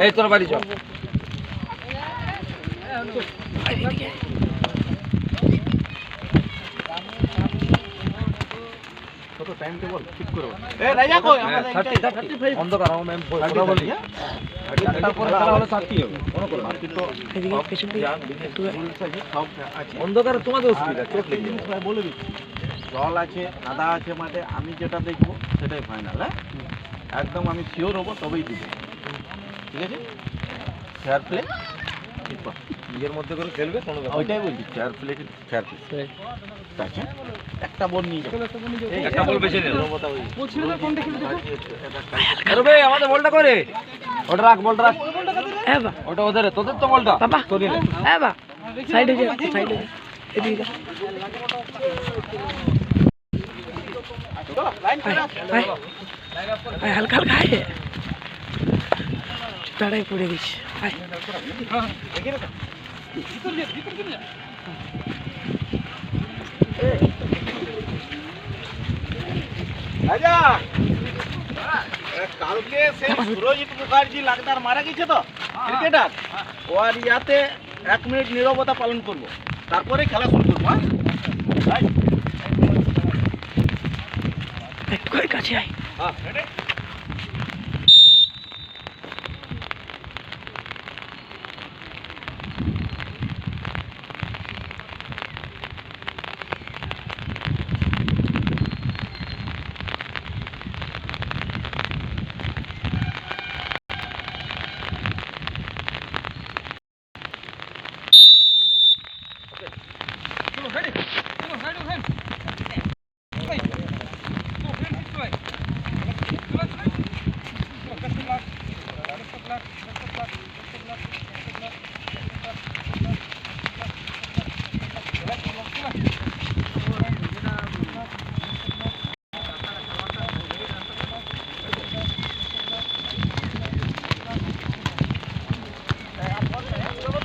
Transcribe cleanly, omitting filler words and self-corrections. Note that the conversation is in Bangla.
এই তোর বাড়ি চল। কত টাইম টেবল ঠিক করো। এ রাজা কই আমাদের 30 অন্ধকার আমি কথা বলি। তারপরে খেলা হলো 30 হবে মনে করো। বাকি তো এদিকে পেছন দিকে একটু সব আছে। অন্ধকারে তোমাদের অসুবিধা চোখ লেগে যাবে। বলে দিচ্ছি জল আছে কাদা আছে মাঠে, আমি যেটা দেখবো সেটাই ফাইনাল। হ্যাঁ একদম আমি শিওর হবো তবেই দিব। ঠিক আছে ফেয়ার প্লে নিজের মধ্যে করে খেলবে কোনো ওইটাই বলছি ফেয়ার প্লে ফেয়ার প্লে। আচ্ছা একটা বল নিয়ে যাও, একটা বল বেশি নেই বলছিল না কোনটা খেলতে আরে ভাই আমাদের বলটা করে ওটা রাখ বলটা রাখ এ বা ওটা ওদের তোদের তো বলটা বাবা তোরে নে এ বা সাইডে যা সাইডে এদিকে লাইন করে আয় হালকা হালকা আয় তাড়াই পড়ে গেছে আয় রাজা কালকে সেই সুরজিৎ মুখার্জি লাগদার মারা গেছে তো ক্রিকেটার, ওর ইয়াতে 1 মিনিট নীরবতা পালন করব, তারপরে খেলা শুরু করবো। হ্যাঁ কাছে আয়। হ্যাঁ ready?